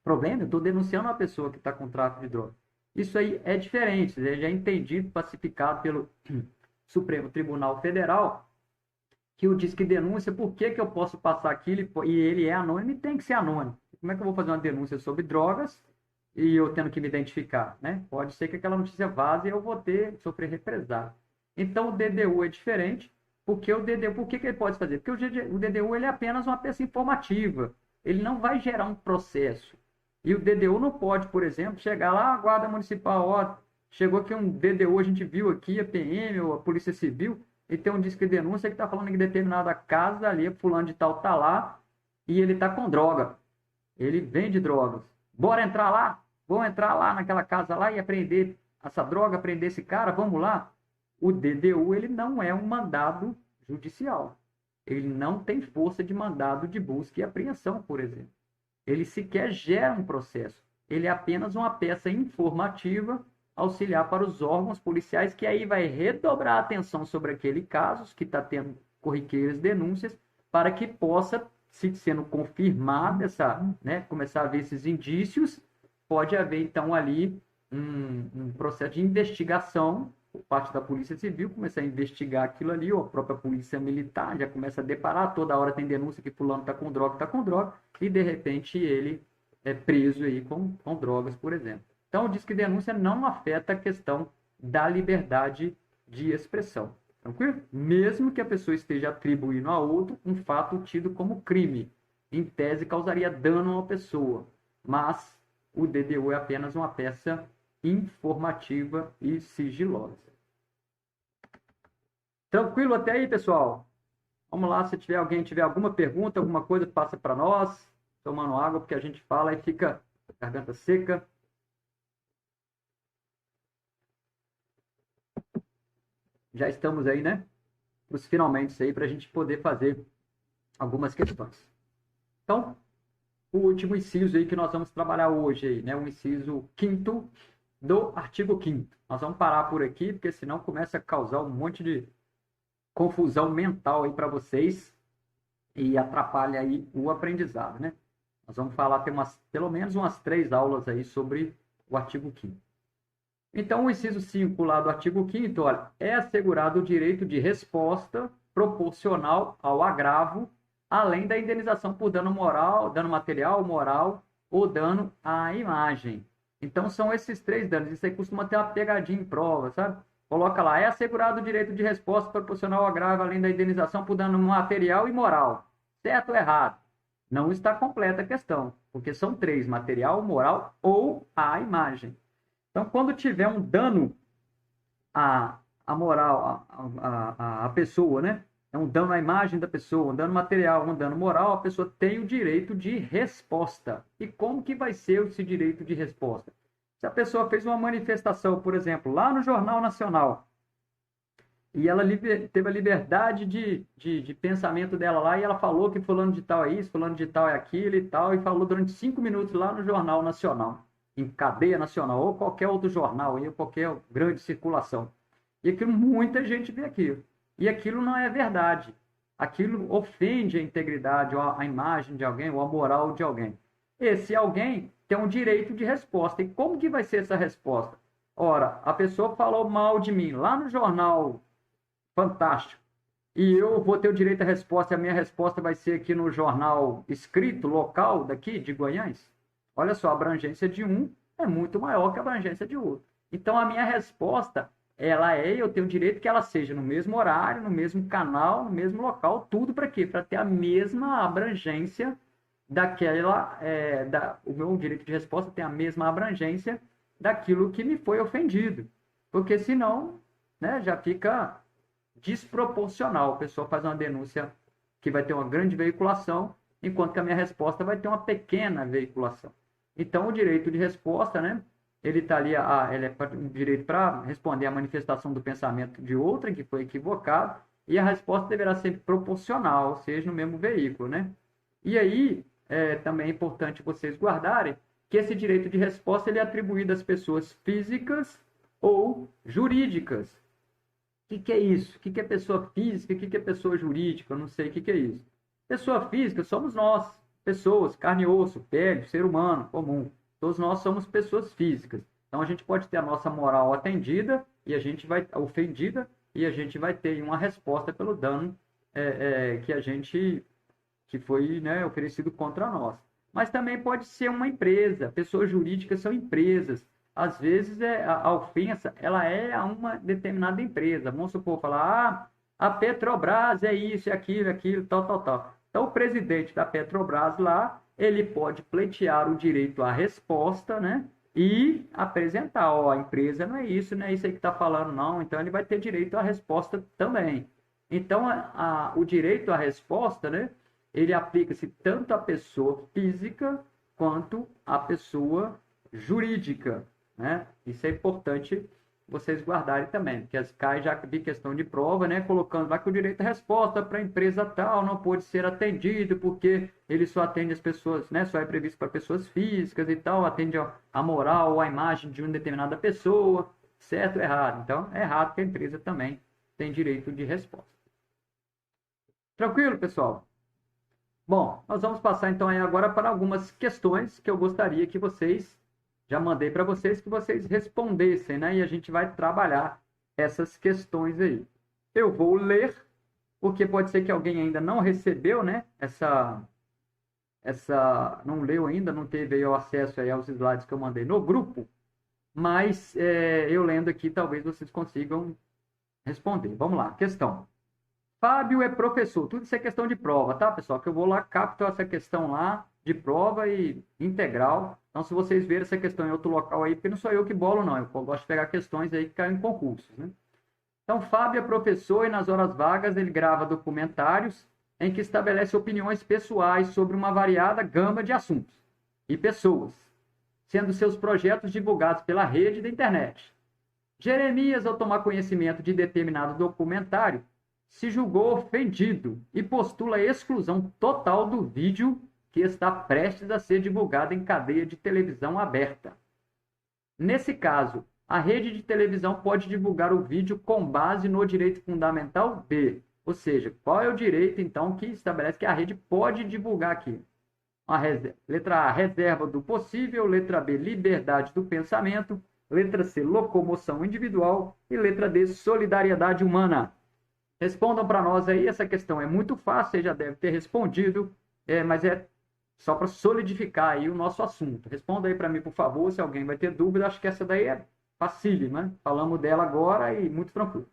S1: problema. Eu estou denunciando uma pessoa que está com tráfico de drogas. Isso aí é diferente, já é entendido, pacificado pelo Supremo Tribunal Federal, que o disque denúncia, por que eu posso passar aquilo e ele é anônimo e tem que ser anônimo. Como é que eu vou fazer uma denúncia sobre drogas e eu tendo que me identificar, né? Pode ser que aquela notícia vaze e eu vou sofrer represália. Então, o DDU é diferente, porque o DDU, por que ele pode fazer? Porque o DDU ele é apenas uma peça informativa, ele não vai gerar um processo. E o DDU não pode, por exemplo, chegar lá, a Guarda Municipal, ó, chegou aqui um DDU, a gente viu aqui, a PM ou a Polícia Civil, e tem um disco de denúncia que está falando que determinada casa ali, fulano de tal está lá, e ele está com droga. Ele vende drogas. Bora entrar lá? Vamos entrar lá naquela casa lá e apreender essa droga, apreender esse cara? Vamos lá? O DDU ele não é um mandado judicial. Ele não tem força de mandado de busca e apreensão, por exemplo. Ele sequer gera um processo. Ele é apenas uma peça informativa auxiliar para os órgãos policiais, que aí vai redobrar a atenção sobre aquele caso que está tendo corriqueiras denúncias, para que possa, se sendo confirmada começar a ver esses indícios, pode haver então ali um processo de investigação por parte da Polícia Civil, começar a investigar aquilo ali, ou a própria Polícia Militar já começa a deparar, toda hora tem denúncia que fulano está com droga, e de repente ele é preso aí com drogas, por exemplo. Então, diz que denúncia não afeta a questão da liberdade de expressão. Tranquilo? Mesmo que a pessoa esteja atribuindo a outro um fato tido como crime. Em tese, causaria dano a uma pessoa. Mas o DDU é apenas uma peça informativa e sigilosa. Tranquilo até aí, pessoal? Vamos lá, se alguém tiver alguma pergunta, alguma coisa, passa para nós. Tomando água, porque a gente fala e fica garganta seca. Já estamos aí, né? Os finalmente aí para a gente poder fazer algumas questões. Então, o último inciso aí que nós vamos trabalhar hoje aí, né? O inciso 5º do artigo 5º. Nós vamos parar por aqui, porque senão começa a causar um monte de confusão mental aí para vocês e atrapalha aí o aprendizado, né? Nós vamos falar, tem pelo menos umas 3 aulas aí sobre o artigo 5º. Então, o inciso 5 lá do artigo 5º, olha, é assegurado o direito de resposta proporcional ao agravo, além da indenização por dano moral, dano material, moral ou dano à imagem. Então, são esses 3 danos. Isso aí costuma ter uma pegadinha em prova, sabe? Coloca lá, é assegurado o direito de resposta proporcional ao agravo, além da indenização por dano material e moral. Certo ou errado? Não está completa a questão, porque são 3, material, moral ou à imagem. Então, quando tiver um dano à moral, à pessoa, né? É um dano à imagem da pessoa, um dano material, um dano moral, a pessoa tem o direito de resposta. E como que vai ser esse direito de resposta? Se a pessoa fez uma manifestação, por exemplo, lá no Jornal Nacional, e ela teve a liberdade de pensamento dela lá, e ela falou que fulano de tal é isso, fulano de tal é aquilo e tal, e falou durante 5 minutos lá no Jornal Nacional, em cadeia nacional, ou qualquer outro jornal, ou qualquer grande circulação. E aquilo, muita gente vê aquilo. E aquilo não é verdade. Aquilo ofende a integridade, ou a imagem de alguém, ou a moral de alguém. Esse alguém tem um direito de resposta. E como que vai ser essa resposta? Ora, a pessoa falou mal de mim lá no jornal Fantástico, e eu vou ter o direito à resposta, e a minha resposta vai ser aqui no jornal escrito, local, daqui, de Goiás. Olha só, a abrangência de um é muito maior que a abrangência de outro. Então, a minha resposta, eu tenho o direito que ela seja no mesmo horário, no mesmo canal, no mesmo local, tudo para quê? Para ter a mesma abrangência o meu direito de resposta tem a mesma abrangência daquilo que me foi ofendido. Porque senão, né, já fica desproporcional. A pessoa faz uma denúncia que vai ter uma grande veiculação, enquanto que a minha resposta vai ter uma pequena veiculação. Então, o direito de resposta, né, ele está ali, ele é um direito para responder à manifestação do pensamento de outra que foi equivocado, e a resposta deverá ser proporcional, ou seja, no mesmo veículo, né? E aí, também é importante vocês guardarem que esse direito de resposta ele é atribuído às pessoas físicas ou jurídicas. O que é isso? O que é pessoa física? O que é pessoa jurídica? Eu não sei o que é isso. Pessoa física somos nós, pessoas, carne e osso, pele, ser humano comum. Todos nós somos pessoas físicas. Então a gente pode ter a nossa moral atendida e a gente vai ofendida e a gente vai ter uma resposta pelo dano que foi, né, oferecido contra nós. mas também pode ser uma empresa. Pessoas jurídicas são empresas. Às vezes a ofensa ela é a uma determinada empresa. Vamos supor, falar, a Petrobras é isso, é aquilo, tal, tal, tal. Então, o presidente da Petrobras lá, ele pode pleitear o direito à resposta, né? E apresentar, ó, a empresa não é isso aí que está falando, não. Então, ele vai ter direito à resposta também. Então, o direito à resposta, né? Ele aplica-se tanto à pessoa física quanto à pessoa jurídica, né? Isso é importante vocês guardarem também, porque as cai já de questão de prova, né, colocando lá que o direito à resposta para a empresa tal não pode ser atendido porque ele só atende as pessoas, né, só é previsto para pessoas físicas e tal, atende a moral ou a imagem de uma determinada pessoa, certo ou errado. Então, é errado que a empresa também tem direito de resposta. Tranquilo, pessoal? Bom, nós vamos passar então aí agora para algumas questões que eu gostaria que vocês, já mandei para vocês, que vocês respondessem, né? E a gente vai trabalhar essas questões aí. Eu vou ler, porque pode ser que alguém ainda não recebeu, né? Não leu ainda, não teve aí o acesso aí aos slides que eu mandei no grupo, mas eu lendo aqui, talvez vocês consigam responder. Vamos lá, questão. Fábio é professor. Tudo isso é questão de prova, tá, pessoal? Que eu vou lá, capto essa questão lá de prova e integral. Então, se vocês verem essa questão em outro local aí, porque não sou eu que bolo, não. Eu gosto de pegar questões aí que caem em concursos, né? Então, Fábio é professor e nas horas vagas ele grava documentários em que estabelece opiniões pessoais sobre uma variada gama de assuntos e pessoas, sendo seus projetos divulgados pela rede da internet. Jeremias, ao tomar conhecimento de determinado documentário, se julgou ofendido e postula a exclusão total do vídeo que está prestes a ser divulgado em cadeia de televisão aberta. Nesse caso, a rede de televisão pode divulgar o vídeo com base no direito fundamental B, ou seja, qual é o direito, então, que estabelece que a rede pode divulgar aqui? Letra A, reserva do possível, letra B, liberdade do pensamento, letra C, locomoção individual e letra D, solidariedade humana. Respondam para nós aí, essa questão é muito fácil, você já deve ter respondido, mas é só para solidificar aí o nosso assunto. Responda aí para mim, por favor, se alguém vai ter dúvida, acho que essa daí é facílima, né? Falamos dela agora e muito tranquilo.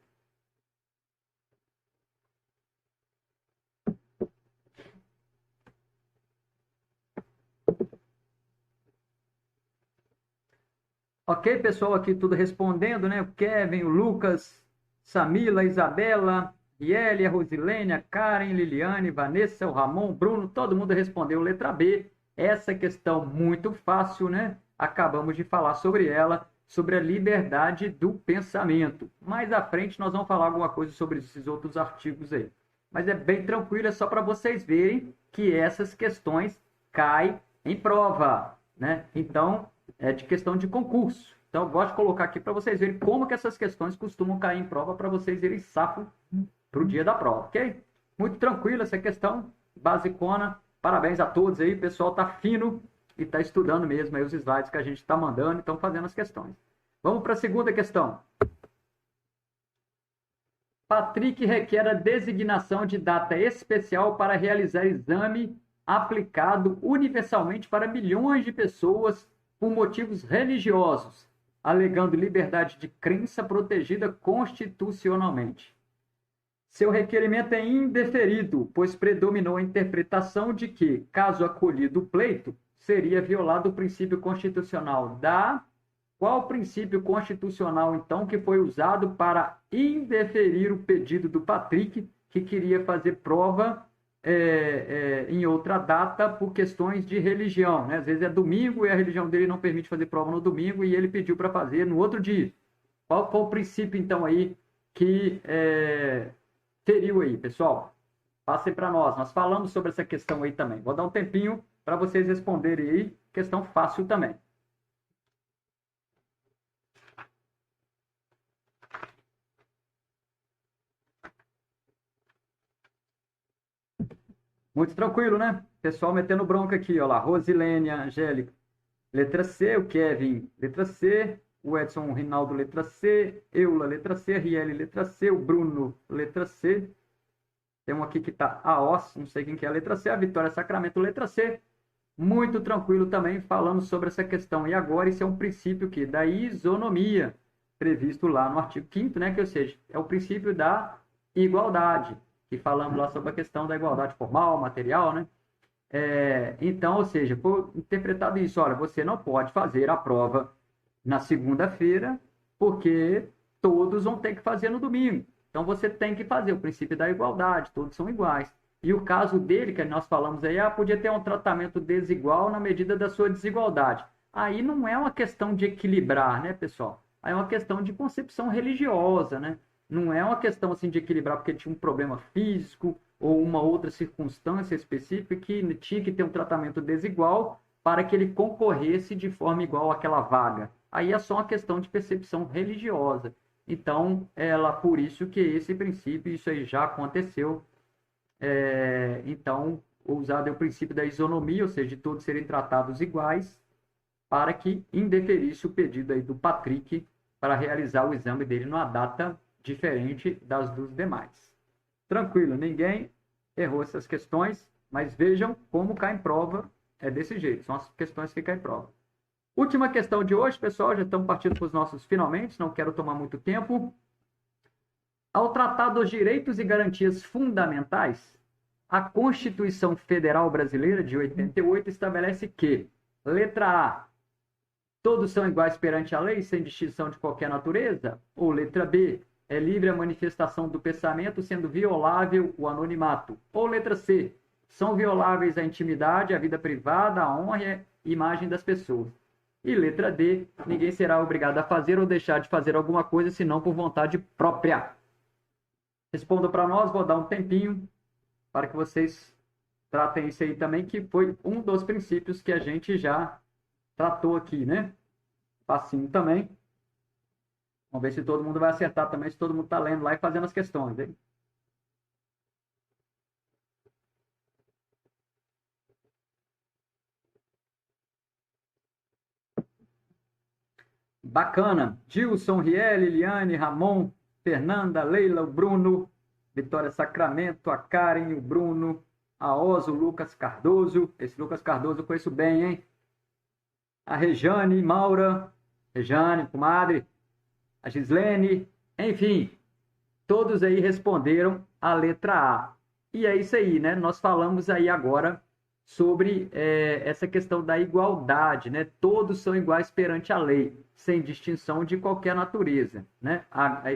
S1: Ok, pessoal, aqui tudo respondendo, né? O Kevin, o Lucas, Samila, Isabela, Riele, a Rosilene, a Karen, Liliane, Vanessa, o Ramon, Bruno, todo mundo respondeu letra B. Essa questão muito fácil, né? Acabamos de falar sobre ela, sobre a liberdade do pensamento. Mais à frente nós vamos falar alguma coisa sobre esses outros artigos aí. Mas é bem tranquilo, é só para vocês verem que essas questões caem em prova, né? Então, é de questão de concurso. Então, eu gosto de colocar aqui para vocês verem como que essas questões costumam cair em prova para vocês irem safo para o dia da prova, ok? Muito tranquilo essa questão, basicona. Parabéns a todos aí, o pessoal tá fino e está estudando mesmo aí os slides que a gente está mandando e estão fazendo as questões. Vamos para a segunda questão. Patrick requer a designação de data especial para realizar exame aplicado universalmente para milhões de pessoas por motivos religiosos, alegando liberdade de crença protegida constitucionalmente. Seu requerimento é indeferido, pois predominou a interpretação de que, caso acolhido o pleito, seria violado o princípio constitucional da... Qual princípio constitucional, então, que foi usado para indeferir o pedido do Patrick, que queria fazer prova em outra data por questões de religião, né? Às vezes é domingo e a religião dele não permite fazer prova no domingo e ele pediu para fazer no outro dia. Qual foi o princípio, então, aí que feriu aí, pessoal? Passem para nós. Nós falamos sobre essa questão aí também. Vou dar um tempinho para vocês responderem aí. Questão fácil também. Muito tranquilo, né? Pessoal metendo bronca aqui, ó lá. Rosilene, Angélica, letra C. O Kevin, letra C. O Edson, o Rinaldo, letra C. Eula, letra C. Riele, letra C. O Bruno, letra C. Tem um aqui que tá AOS, não sei quem que é a letra C. A Vitória Sacramento, letra C. Muito tranquilo também falando sobre essa questão. E agora, isso é um princípio que da isonomia, previsto lá no artigo 5º, né? Que, ou seja, é o princípio da igualdade, que falamos lá sobre a questão da igualdade formal, material, né? Então, ou seja, foi interpretado isso, olha, você não pode fazer a prova na segunda-feira, porque todos vão ter que fazer no domingo. Então, você tem que fazer o princípio da igualdade, todos são iguais. E o caso dele, que nós falamos aí, podia ter um tratamento desigual na medida da sua desigualdade. Aí não é uma questão de equilibrar, né, pessoal? Aí é uma questão de concepção religiosa, né? Não é uma questão assim de equilibrar porque ele tinha um problema físico ou uma outra circunstância específica que tinha que ter um tratamento desigual para que ele concorresse de forma igual àquela vaga. Aí é só uma questão de percepção religiosa. Então, por isso que esse princípio, isso aí já aconteceu. Então, usado é o princípio da isonomia, ou seja, de todos serem tratados iguais, para que indeferisse o pedido aí do Patrick para realizar o exame dele numa data diferente das dos demais. Tranquilo, ninguém errou essas questões, mas vejam como cai em prova, é desse jeito, são as questões que caem em prova. Última questão de hoje, pessoal, já estamos partindo para os nossos finalmente, não quero tomar muito tempo. Ao tratar dos direitos e garantias fundamentais, a Constituição Federal Brasileira de 88 estabelece que, letra A, todos são iguais perante a lei, sem distinção de qualquer natureza? Ou letra B, é livre a manifestação do pensamento, sendo violável o anonimato? Ou letra C, são violáveis a intimidade, a vida privada, a honra e a imagem das pessoas? E letra D, ninguém será obrigado a fazer ou deixar de fazer alguma coisa, senão por vontade própria. Respondam para nós, vou dar um tempinho para que vocês tratem isso aí também, que foi um dos princípios que a gente já tratou aqui, né? Facinho também. Vamos ver se todo mundo vai acertar também, se todo mundo está lendo lá e fazendo as questões, hein? Bacana. Gilson, Riel, Liliane, Ramon, Fernanda, Leila, o Bruno, Vitória Sacramento, a Karen, o Bruno, a Oso, o Lucas Cardoso. Esse Lucas Cardoso eu conheço bem, hein? A Rejane, Maura, Rejane, comadre, a Gislene, enfim, todos aí responderam a letra A. E é isso aí, né? Nós falamos aí agora sobre essa questão da igualdade, né? Todos são iguais perante a lei, sem distinção de qualquer natureza, né?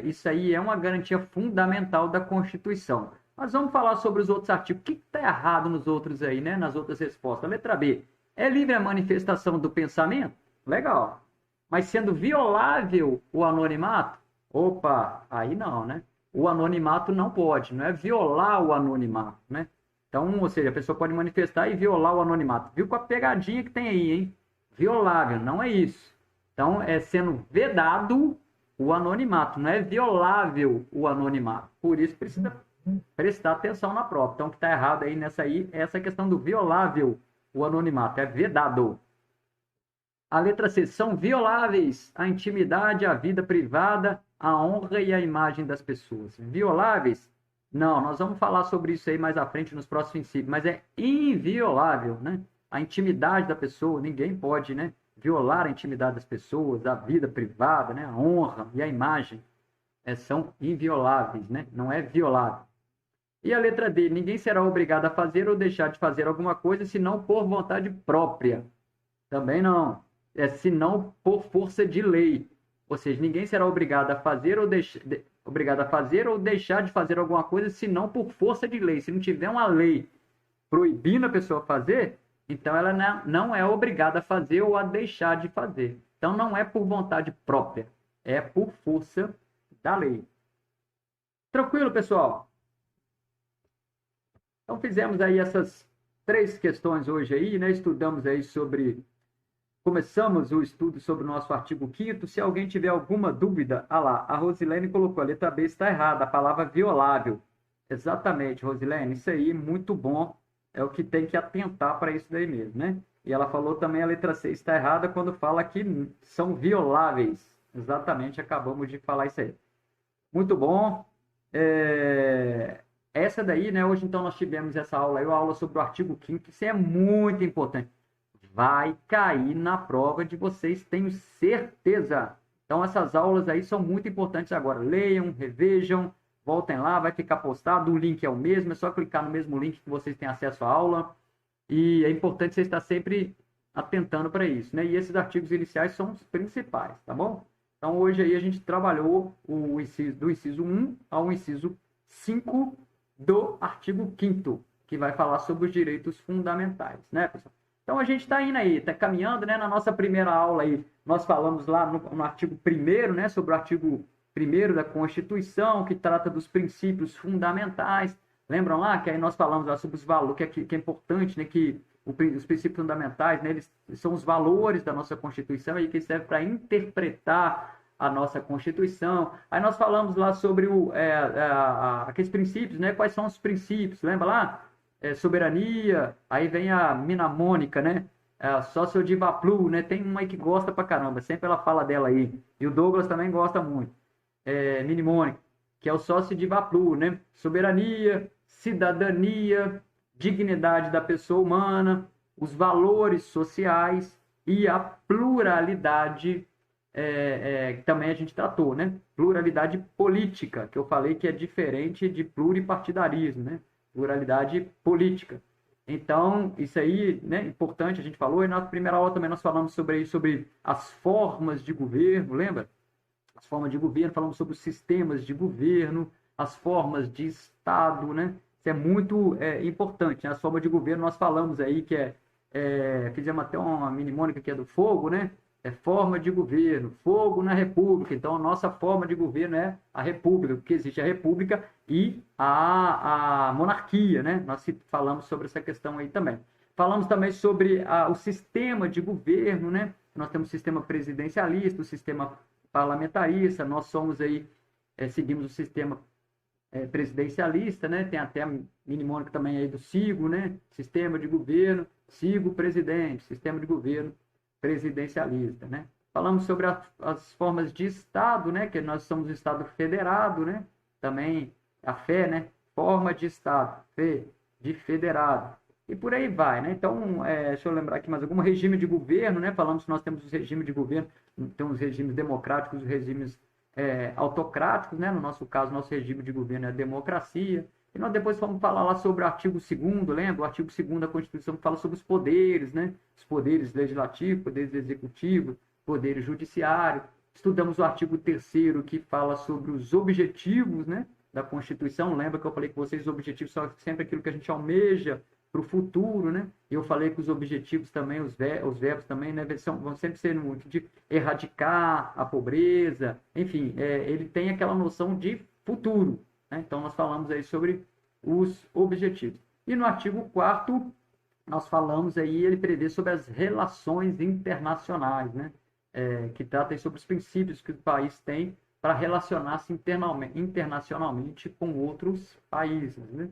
S1: Isso aí é uma garantia fundamental da Constituição. Mas vamos falar sobre os outros artigos. O que está errado nos outros aí, né? Nas outras respostas. Letra B. É livre a manifestação do pensamento? Legal. Mas sendo violável o anonimato? Opa, aí não, né? O anonimato não pode, não é violar o anonimato, né? Então, ou seja, a pessoa pode manifestar e violar o anonimato. Viu com a pegadinha que tem aí, hein? Violável, não é isso. Então, é sendo vedado o anonimato, não é violável o anonimato. Por isso, precisa prestar atenção na prova. Então, o que está errado aí nessa aí é essa questão do violável o anonimato, é vedado. A letra C, são violáveis a intimidade, a vida privada, a honra e a imagem das pessoas. Violáveis? Não, nós vamos falar sobre isso aí mais à frente nos próximos princípios, mas é inviolável, né? A intimidade da pessoa, ninguém pode, né, violar a intimidade das pessoas, a vida privada, né, a honra e a imagem são invioláveis, né? Não é violável. E a letra D, ninguém será obrigado a fazer ou deixar de fazer alguma coisa, senão por vontade própria. Também não. Senão por força de lei. Ou seja, ninguém será obrigado a fazer ou deixar de fazer alguma coisa, senão por força de lei. Se não tiver uma lei proibindo a pessoa fazer, então ela não é obrigada a fazer ou a deixar de fazer. Então não é por vontade própria, é por força da lei. Tranquilo, pessoal? Então fizemos aí essas 3 questões hoje aí, né? Estudamos aí sobre... Começamos o estudo sobre o nosso artigo 5º. Se alguém tiver alguma dúvida, lá, a Rosilene colocou, a letra B está errada, a palavra violável. Exatamente, Rosilene, isso aí, muito bom. É o que tem que atentar para isso daí mesmo, né? E ela falou também a letra C está errada quando fala que são violáveis. Exatamente, acabamos de falar isso aí. Muito bom. Essa daí, né? Hoje, então, nós tivemos essa aula aí, a aula sobre o artigo 5º, que isso é muito importante. vai cair na prova de vocês, tenho certeza. Então, essas aulas aí são muito importantes agora. Leiam, revejam, voltem lá, vai ficar postado. O link é o mesmo, é só clicar no mesmo link que vocês têm acesso à aula. E é importante você estar sempre atentando para isso, né? E esses artigos iniciais são os principais, tá bom? Então, hoje aí a gente trabalhou do inciso 1 ao inciso 5 do artigo 5º, que vai falar sobre os direitos fundamentais, né, pessoal? Então, a gente está indo aí, está caminhando, né? Na nossa primeira aula aí, nós falamos lá no artigo 1º, né? Sobre o artigo 1º da Constituição, que trata dos princípios fundamentais. Lembram lá que aí nós falamos lá sobre os valores, que é importante, né? Que os princípios fundamentais, né? Eles são os valores da nossa Constituição aí que servem para interpretar a nossa Constituição. Aí nós falamos lá sobre aqueles princípios, né? Quais são os princípios? Lembra lá? Soberania, aí vem a mnemônica, né? A Sociodivaplu, né? Tem uma aí que gosta pra caramba, sempre ela fala dela aí. E o Douglas também gosta muito. Mnemônica, que é o Sociodivaplu, né? Soberania, cidadania, dignidade da pessoa humana, os valores sociais e a pluralidade, que também a gente tratou, né? Pluralidade política, que eu falei que é diferente de pluripartidarismo, né? Pluralidade política. Então, isso aí, né, importante, a gente falou, e na primeira aula também nós falamos sobre as formas de governo, lembra? As formas de governo, falamos sobre os sistemas de governo, as formas de Estado, né? Isso é muito importante, né? As formas de governo nós falamos aí que fizemos até uma mnemônica que é do fogo, né? Forma de governo, fogo na república. Então, a nossa forma de governo é a república, porque existe a república e a monarquia, né? Nós falamos sobre essa questão aí também. Falamos também sobre o sistema de governo, né? Nós temos o sistema presidencialista, o sistema parlamentarista, nós somos aí, seguimos o sistema presidencialista, né? Tem até a mnemônica também aí do SIGO, né? Sistema de governo, SIGO presidente, sistema de governo presidencialista, né? Falamos sobre as formas de Estado, né? Que nós somos o Estado federado, né? Também a fé, né? Forma de Estado, fé, de federado. E por aí vai, né? Então, deixa eu lembrar aqui mais algum regime de governo, né? Falamos que nós temos os regimes de governo, temos os regimes democráticos, os regimes autocráticos, né? No nosso caso, nosso regime de governo é a democracia. E nós depois vamos falar lá sobre o artigo 2º, lembra? O artigo 2º da Constituição que fala sobre os poderes, né? Os poderes legislativos, poderes executivos, poder judiciário. Estudamos o artigo 3º que fala sobre os objetivos, né, da Constituição. Lembra que eu falei com vocês, os objetivos são sempre aquilo que a gente almeja para o futuro, né? E eu falei que os objetivos também, os verbos também, né, vão sempre ser muito de erradicar a pobreza, enfim, ele tem aquela noção de futuro, né? Então, nós falamos aí sobre os objetivos. E no artigo 4º, nós falamos aí, ele prevê sobre as relações internacionais, né? Que trata aí sobre os princípios que o país tem para relacionar-se internacionalmente com outros países, né?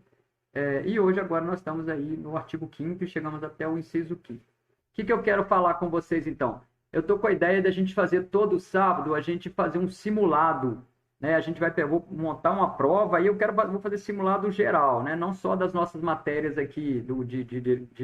S1: E hoje, agora, nós estamos aí no artigo 5º e chegamos até o inciso 5º. O que eu quero falar com vocês, então? Eu estou com a ideia de a gente fazer todo sábado, a gente fazer um simulado, né? A gente vou montar uma prova e vou fazer simulado geral, né? Não só das nossas matérias aqui de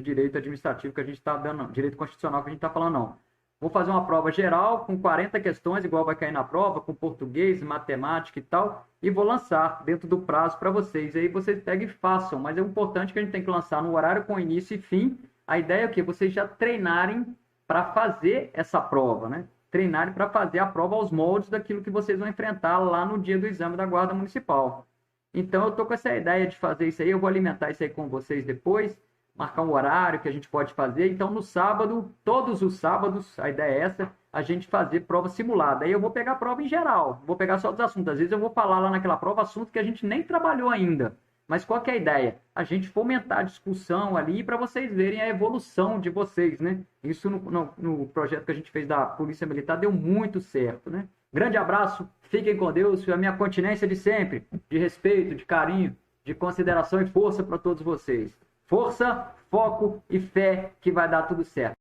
S1: direito administrativo que a gente está dando, direito constitucional que a gente está falando, não. Vou fazer uma prova geral com 40 questões, igual vai cair na prova, com português, matemática e tal, e vou lançar dentro do prazo para vocês. Aí vocês pegam e façam, mas é importante que a gente tem que lançar no horário com início e fim. A ideia é o quê? Vocês já treinarem para fazer essa prova, né? Treinarem para fazer a prova aos moldes daquilo que vocês vão enfrentar lá no dia do exame da Guarda Municipal. Então, eu estou com essa ideia de fazer isso aí, eu vou alimentar isso aí com vocês depois, marcar um horário que a gente pode fazer. Então, no sábado, todos os sábados, a ideia é essa, a gente fazer prova simulada. Aí eu vou pegar a prova em geral, vou pegar só dos assuntos. Às vezes eu vou falar lá naquela prova assunto que a gente nem trabalhou ainda. Mas qual que é a ideia? A gente fomentar a discussão ali para vocês verem a evolução de vocês, né? Isso no projeto que a gente fez da Polícia Militar deu muito certo, né? Grande abraço, fiquem com Deus, a minha continência de sempre, de respeito, de carinho, de consideração e força para todos vocês. Força, foco e fé que vai dar tudo certo.